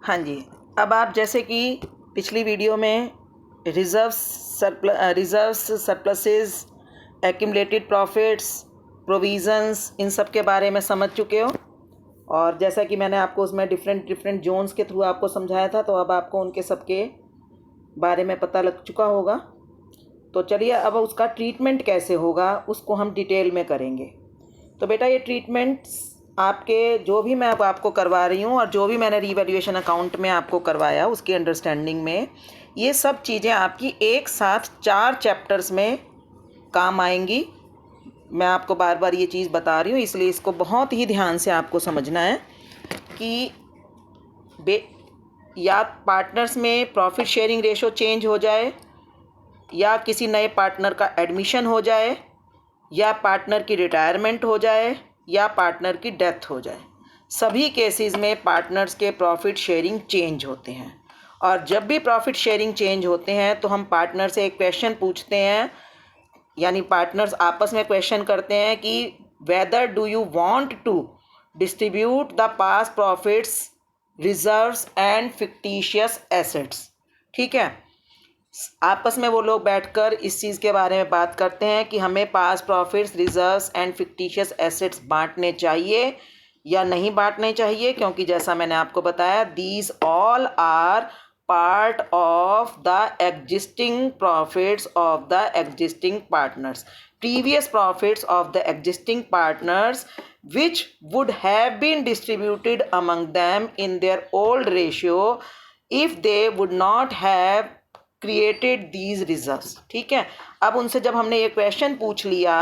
हाँ जी, अब आप जैसे कि पिछली वीडियो में reserves, surpluses, accumulated profits, provisions, इन सब के बारे में समझ चुके हो। और जैसा कि मैंने आपको उसमें डिफरेंट जोन्स के थ्रू आपको समझाया था, तो अब आपको उनके सब के बारे में पता लग चुका होगा। तो चलिए, अब उसका ट्रीटमेंट कैसे होगा उसको हम डिटेल में करेंगे। तो बेटा, ये ट्रीटमेंट्स आपके जो भी मैं अब आपको करवा रही हूँ और जो भी मैंने रीवैल्यूएशन अकाउंट में आपको करवाया उसकी अंडरस्टैंडिंग में, ये सब चीज़ें आपकी एक साथ 4 चैप्टर्स में काम आएंगी। मैं आपको बार बार ये चीज़ बता रही हूँ, इसलिए इसको बहुत ही ध्यान से आपको समझना है कि या पार्टनर्स में प्रॉफिट शेयरिंग रेशो चेंज हो जाए, या किसी नए पार्टनर का एडमिशन हो जाए, या पार्टनर की रिटायरमेंट हो जाए, या पार्टनर की डेथ हो जाए, सभी केसेस में पार्टनर्स के प्रॉफिट शेयरिंग चेंज होते हैं। और जब भी प्रॉफिट शेयरिंग चेंज होते हैं तो हम पार्टनर से एक क्वेश्चन पूछते हैं, यानी पार्टनर्स आपस में क्वेश्चन करते हैं कि whether do you want to distribute the past profits, reserves and fictitious assets. ठीक है, आपस में वो लोग बैठकर इस चीज़ के बारे में बात करते हैं कि हमें past profits, reserves and fictitious assets बांटने चाहिए या नहीं बांटने चाहिए, क्योंकि जैसा मैंने आपको बताया, these all are part of the existing profits of the existing partners, previous profits of the existing partners which would have been distributed among them in their old ratio if they would not have created these reserves। ठीक है, अब उनसे जब हमने ये question पूछ लिया,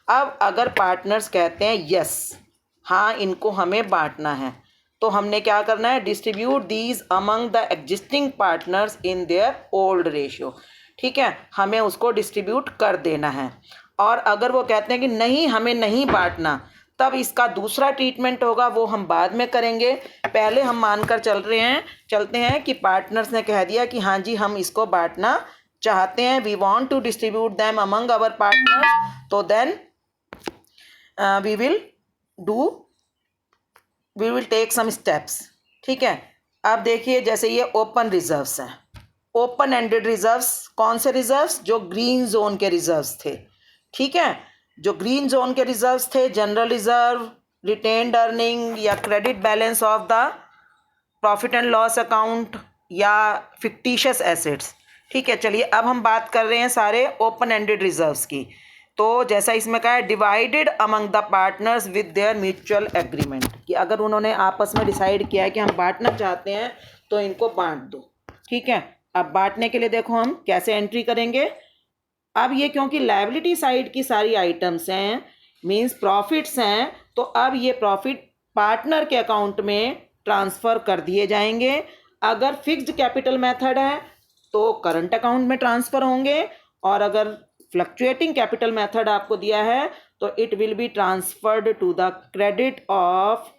अब अगर पार्टनर्स कहते हैं यस, हाँ इनको हमें बांटना है, तो हमने क्या करना है, distribute these among the existing partners in their old ratio. ठीक है, हमें उसको डिस्ट्रीब्यूट कर देना है। और अगर वो कहते हैं कि नहीं हमें नहीं बांटना, तब इसका दूसरा ट्रीटमेंट होगा, वो हम बाद में करेंगे। पहले हम मानकर चलते हैं कि पार्टनर्स ने कह दिया कि हाँ जी हम इसको बांटना चाहते हैं, we want to distribute them among our partners, तो then we will take some steps. ठीक है, अब देखिए, जैसे ये ओपन रिजर्व्स हैं, ओपन एंडेड रिजर्व्स, कौन से रिजर्व्स, जो ग्रीन जोन के रिजर्व्स थे। ठीक है, जो ग्रीन जोन के रिजर्व्स थे, जनरल रिजर्व, रिटेन्ड अर्निंग, या credit balance of the profit and loss account, या फिक्टिशियस एसेट्स। ठीक है, चलिए अब हम बात कर रहे हैं सारे ओपन एंडेड रिजर्व्स की। तो जैसा इसमें कहा है, divided among the partners with their mutual agreement, कि अगर उन्होंने आपस में डिसाइड किया है कि हम बांटना चाहते हैं तो इनको बांट दो। ठीक है, अब बांटने के लिए देखो हम कैसे एंट्री करेंगे। अब ये क्योंकि लायबिलिटी साइड की सारी आइटम्स हैं, मींस प्रॉफिट्स हैं, तो अब ये प्रॉफिट पार्टनर के अकाउंट में ट्रांसफ़र कर दिए जाएंगे। अगर फिक्स्ड कैपिटल मेथड है तो करंट अकाउंट में ट्रांसफ़र होंगे, और अगर फ्लक्चुएटिंग कैपिटल मेथड आपको दिया है तो it will be transferred to the credit of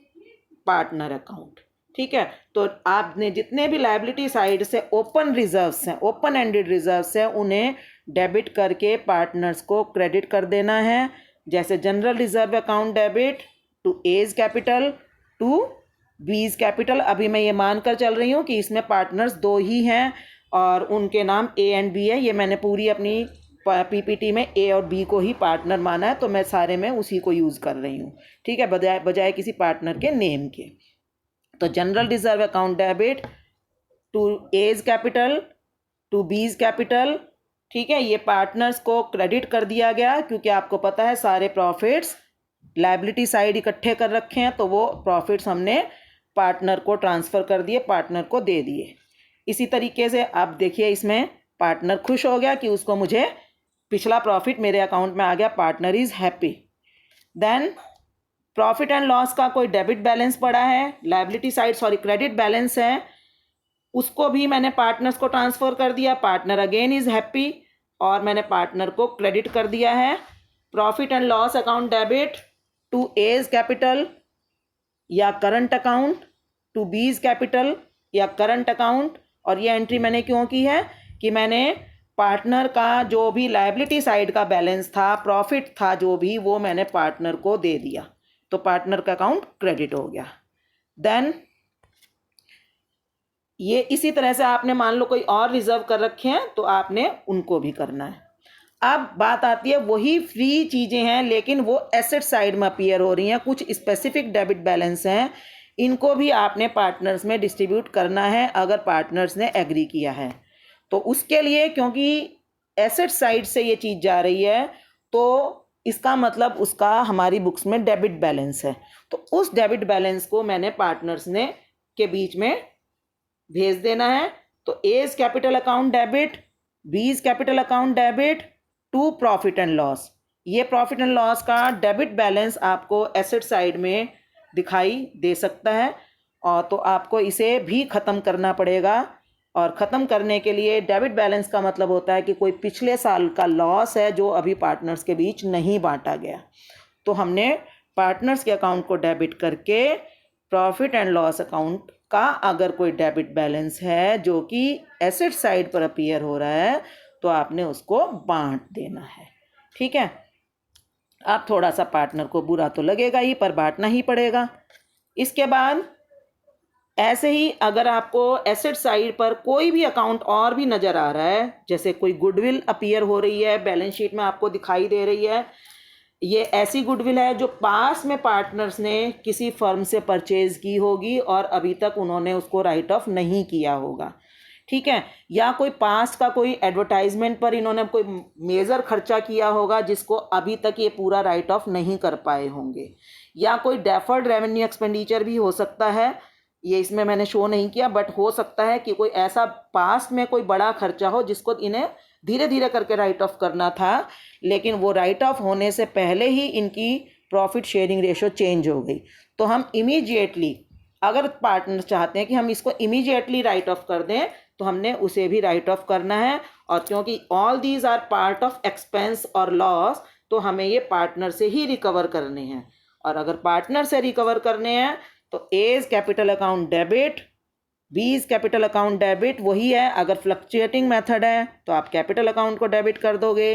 partner account. ठीक है, तो आपने जितने भी लायबिलिटी साइड से ओपन रिजर्व्स हैं, ओपन एंडेड रिजर्व्स हैं, उन्हें डेबिट करके पार्टनर्स को क्रेडिट कर देना है। जैसे general reserve account debit to A's capital, to B's capital. अभी मैं ये मानकर चल रही हूँ कि इसमें पार्टनर्स 2 ही हैं और उनके नाम ए एंड बी है। ये मैंने पूरी अपनी पीपीटी में ए और बी को ही पार्टनर माना है, तो मैं सारे में उसी को यूज़ कर रही हूँ। ठीक है, बजाय किसी पार्टनर के नेम के। तो general reserve account debit to A's capital, to B's capital. ठीक है, ये पार्टनर्स को क्रेडिट कर दिया गया, क्योंकि आपको पता है सारे प्रॉफिट्स लायबिलिटी साइड इकट्ठे कर रखे हैं, तो वो प्रॉफिट्स हमने पार्टनर को ट्रांसफ़र कर दिए, पार्टनर को दे दिए। इसी तरीके से अब देखिए, इसमें पार्टनर खुश हो गया कि उसको मुझे पिछला प्रॉफिट मेरे अकाउंट में आ गया, partner is happy. Then profit and loss का कोई डेबिट बैलेंस पड़ा है, लायबिलिटी साइड क्रेडिट बैलेंस है, उसको भी मैंने पार्टनर्स को ट्रांसफ़र कर दिया, पार्टनर अगेन इज़ हैप्पी, और मैंने पार्टनर को क्रेडिट कर दिया है। Profit and loss account debit to A's capital या current account, to B's capital या करंट अकाउंट। और ये एंट्री मैंने क्यों की है कि मैंने पार्टनर का जो भी लायबिलिटी साइड का बैलेंस था, प्रॉफिट था जो भी, वो मैंने पार्टनर को दे दिया, तो पार्टनर का अकाउंट क्रेडिट हो गया। देन ये इसी तरह से आपने मान लो कोई और रिजर्व कर रखे हैं तो आपने उनको भी करना है। अब बात आती है, वही फ्री चीज़ें हैं लेकिन वो एसेट साइड में अपीयर हो रही हैं, कुछ स्पेसिफिक डेबिट बैलेंस हैं, इनको भी आपने पार्टनर्स में डिस्ट्रीब्यूट करना है अगर पार्टनर्स ने एग्री किया है। तो उसके लिए, क्योंकि एसेट साइड से ये चीज़ जा रही है, तो इसका मतलब उसका हमारी बुक्स में डेबिट बैलेंस है। तो उस डेबिट बैलेंस को मैंने पार्टनर्स ने के बीच में भेज देना है। तो A is capital account debit, B is capital account debit to profit and loss. ये प्रॉफिट एंड लॉस का डेबिट बैलेंस आपको एसेट साइड में दिखाई दे सकता है, और तो आपको इसे भी ख़त्म करना पड़ेगा। और ख़त्म करने के लिए डेबिट बैलेंस का मतलब होता है कि कोई पिछले साल का लॉस है जो अभी पार्टनर्स के बीच नहीं बांटा गया। तो हमने पार्टनर्स के अकाउंट को डेबिट करके प्रॉफिट एंड लॉस अकाउंट का अगर कोई डेबिट बैलेंस है जो कि एसेट साइड पर अपीयर हो रहा है तो आपने उसको बांट देना है। ठीक है। आप थोड़ा सा पार्टनर को बुरा तो लगेगा ही, पर बांटना ही पड़ेगा। इसके बाद ऐसे ही अगर आपको एसेट साइड पर कोई भी अकाउंट और भी नज़र आ रहा है, जैसे कोई गुडविल अपीयर हो रही है बैलेंस शीट में आपको दिखाई दे रही है, ये ऐसी गुडविल है जो पास में पार्टनर्स ने किसी फर्म से परचेज की होगी और अभी तक उन्होंने उसको राइट ऑफ नहीं किया होगा। ठीक है। या कोई पास्ट का कोई एडवर्टाइजमेंट पर इन्होंने कोई मेजर खर्चा किया होगा जिसको अभी तक ये पूरा राइट ऑफ नहीं कर पाए होंगे। या कोई डेफर्ड रेवेन्यू एक्सपेंडिचर भी हो सकता है, ये इसमें मैंने शो नहीं किया, बट हो सकता है कि कोई ऐसा पास्ट में कोई बड़ा खर्चा हो जिसको इन्हें धीरे धीरे करके राइट ऑफ करना था, लेकिन वो राइट ऑफ होने से पहले ही इनकी प्रॉफिट शेयरिंग रेशो चेंज हो गई। तो हम इमीडिएटली, अगर पार्टनर चाहते हैं कि हम इसको इमीडिएटली राइट ऑफ कर दें, तो हमने उसे भी राइट ऑफ करना है। और क्योंकि all these are part of expense और लॉस, तो हमें ये पार्टनर से ही रिकवर करने हैं। और अगर पार्टनर से रिकवर करने हैं तो A is capital account debit, B is capital account debit वही है। अगर फ्लक्चुएटिंग मेथड है तो आप कैपिटल अकाउंट को डेबिट कर दोगे।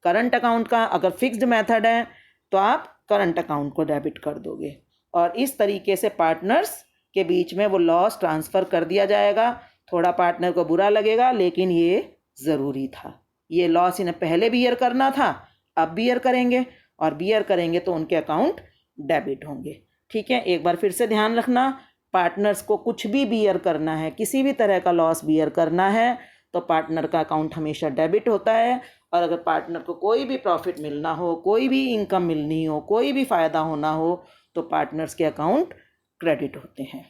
करंट अकाउंट का अगर फिक्स्ड मेथड है तो आप करंट अकाउंट को डेबिट कर दोगे। और इस तरीके से पार्टनर्स के बीच में वो लॉस ट्रांसफ़र कर दिया जाएगा। थोड़ा पार्टनर को बुरा लगेगा, लेकिन ये ज़रूरी था। ये लॉस इन्हें पहले बियर करना था, अब बियर करेंगे, और बियर करेंगे तो उनके अकाउंट डेबिट होंगे। ठीक है। एक बार फिर से ध्यान रखना, पार्टनर्स को कुछ भी बियर करना है, किसी भी तरह का लॉस बियर करना है, तो पार्टनर का अकाउंट हमेशा डेबिट होता है। और अगर पार्टनर को कोई भी प्रॉफिट मिलना हो, कोई भी इनकम मिलनी हो, कोई भी फ़ायदा होना हो, तो पार्टनर्स के अकाउंट क्रेडिट होते हैं।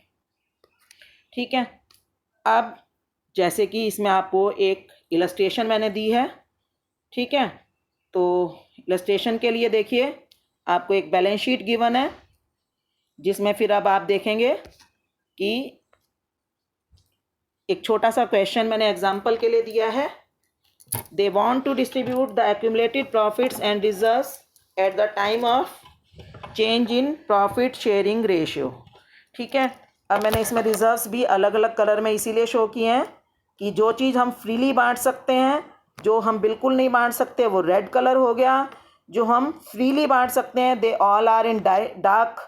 ठीक है। अब जैसे कि इसमें आपको एक इलस्ट्रेशन मैंने दी है। ठीक है। तो इलस्ट्रेशन के लिए देखिए, आपको एक बैलेंस शीट गिवन है जिसमें फिर अब आप देखेंगे कि एक छोटा सा क्वेश्चन मैंने एग्जाम्पल के लिए दिया है। They want to distribute the accumulated profits and reserves at the time of change in profit sharing ratio. ठीक है। अब मैंने इसमें रिजर्व्स भी अलग अलग कलर में इसीलिए शो किए हैं कि जो चीज़ हम फ्रीली बांट सकते हैं, जो हम बिल्कुल नहीं बांट सकते वो रेड कलर हो गया। जो हम फ्रीली बांट सकते हैं they all are in dark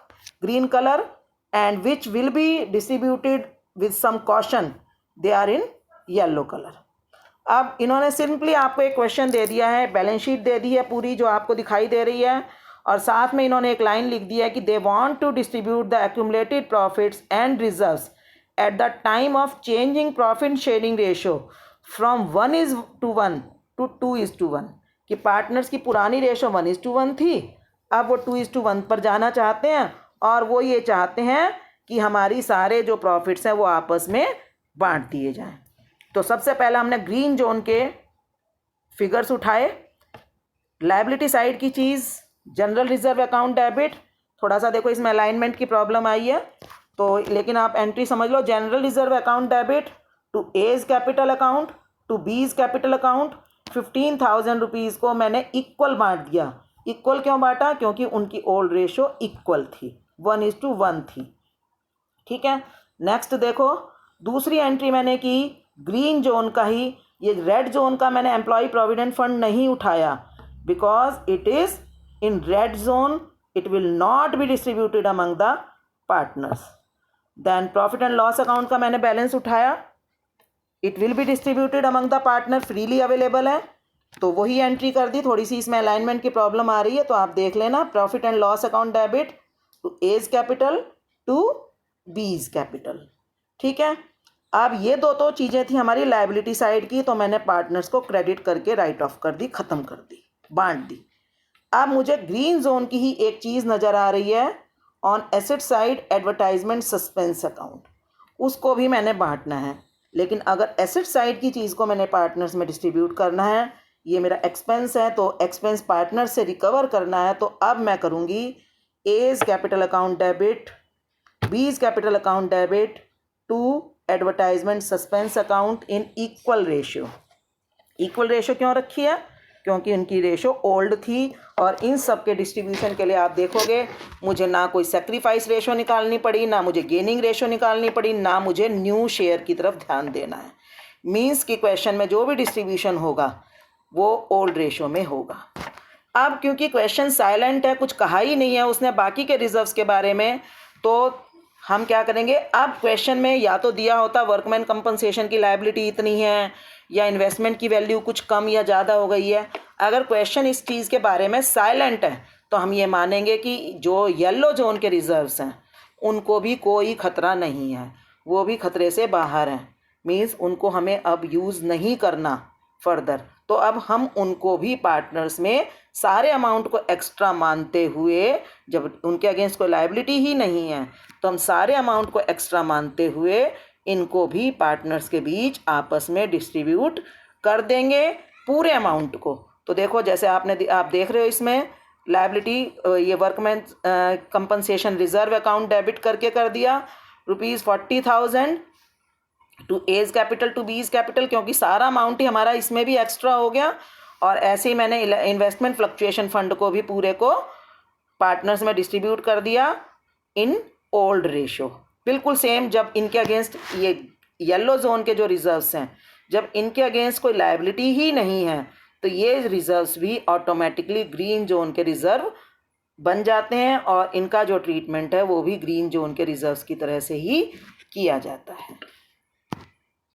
green colour, and which will be distributed with some caution they are in yellow colour. अब इन्होंने सिंपली आपको एक क्वेश्चन दे दिया है, बैलेंस शीट दे दी है पूरी जो आपको दिखाई दे रही है, और साथ में इन्होंने एक लाइन लिख दी है कि they want to distribute the accumulated profits and reserves at the time of changing profit sharing ratio from 1:1 to 2:1। कि पार्टनर्स की पुरानी रेशो 1:1 थी, अब वो 2:1 पर जाना चाहते हैं, और वो ये चाहते हैं कि हमारी सारे जो प्रॉफिट्स हैं वो आपस में बांट दिए जाएं। तो सबसे पहले हमने ग्रीन जोन के फिगर्स उठाए। लायबिलिटी साइड की चीज़ जनरल रिजर्व अकाउंट डेबिट, थोड़ा सा देखो इसमें अलाइनमेंट की प्रॉब्लम आई है, तो लेकिन आप एंट्री समझ लो। General reserve account debit to A's capital account to B's capital account 15,000 rupees को मैंने इक्वल बांट दिया। इक्वल क्यों बांटा? क्योंकि उनकी ओल्ड रेशो इक्वल थी, 1:1 थी। ठीक है। नेक्स्ट देखो, दूसरी एंट्री मैंने की ग्रीन जोन का ही। ये रेड जोन का मैंने एम्प्लॉय प्रोविडेंट फंड नहीं उठाया, because it is in red zone, it will not be distributed among the partners. Then profit and loss account का मैंने बैलेंस उठाया, it will be distributed among the partner, freely available है, तो वही entry कर दी। थोड़ी सी इसमें अलाइनमेंट की प्रॉब्लम आ रही है तो आप देख लेना। Profit and loss account debit to A's capital to B's capital, ठीक है। अब ये दो चीज़ें थी हमारी लायबिलिटी साइड की, तो मैंने पार्टनर्स को क्रेडिट करके राइट ऑफ कर दी, ख़त्म कर दी, बांट दी। अब मुझे ग्रीन जोन की ही एक चीज़ नज़र आ रही है, on asset side advertisement suspense account, उसको भी मैंने बांटना है। लेकिन अगर एसेट साइड की चीज़ को मैंने पार्टनर्स में डिस्ट्रीब्यूट करना है, ये मेरा एक्सपेंस है, तो एक्सपेंस पार्टनर से रिकवर करना है, तो अब मैं करूँगी A's capital account debit, B's capital account debit to advertisement suspense account in equal ratio. Equal ratio क्यों रखी है? क्योंकि इनकी रेशियो ओल्ड थी, और इन सब के डिस्ट्रीब्यूशन के लिए आप देखोगे मुझे ना कोई सेक्रीफाइस रेशियो निकालनी पड़ी, ना मुझे गेनिंग रेशियो निकालनी पड़ी, ना मुझे न्यू शेयर की तरफ ध्यान देना है। मीन्स कि क्वेश्चन में जो भी डिस्ट्रीब्यूशन होगा वो ओल्ड रेशियो में होगा। अब क्योंकि क्वेश्चन साइलेंट है, कुछ कहा ही नहीं है उसने बाकी के रिजर्व्स के बारे में, तो हम क्या करेंगे, अब क्वेश्चन में या तो दिया होता वर्कमैन कंपनसेशन की लायबिलिटी इतनी है, या इन्वेस्टमेंट की वैल्यू कुछ कम या ज़्यादा हो गई है। अगर क्वेश्चन इस चीज़ के बारे में साइलेंट है तो हम ये मानेंगे कि जो येलो जोन के रिजर्व्स हैं उनको भी कोई खतरा नहीं है, वो भी खतरे से बाहर हैं, मीन्स उनको हमें अब यूज़ नहीं करना फर्दर। तो अब हम उनको भी पार्टनर्स में सारे अमाउंट को एक्स्ट्रा मानते हुए, जब उनके अगेंस्ट कोई लायबिलिटी ही नहीं है तो हम सारे अमाउंट को एक्स्ट्रा मानते हुए इनको भी पार्टनर्स के बीच आपस में डिस्ट्रीब्यूट कर देंगे पूरे अमाउंट को। तो देखो जैसे आप देख रहे हो इसमें लायबिलिटी, ये workman compensation reserve account debit करके कर दिया ₹40,000 to A's capital to B's capital, क्योंकि सारा अमाउंट ही हमारा इसमें भी एक्स्ट्रा हो गया। और ऐसे ही मैंने इन्वेस्टमेंट फ्लक्चुएशन फंड को भी पूरे को पार्टनर्स में डिस्ट्रीब्यूट कर दिया इन ओल्ड रेशियो, बिल्कुल सेम। जब इनके अगेंस्ट ये येलो जोन के जो रिजर्व्स हैं, जब इनके अगेंस्ट कोई लायबिलिटी ही नहीं है तो ये रिजर्व्स भी ऑटोमेटिकली ग्रीन जोन के रिजर्व बन जाते हैं, और इनका जो ट्रीटमेंट है वो भी ग्रीन जोन के रिजर्व्स की तरह से ही किया जाता है।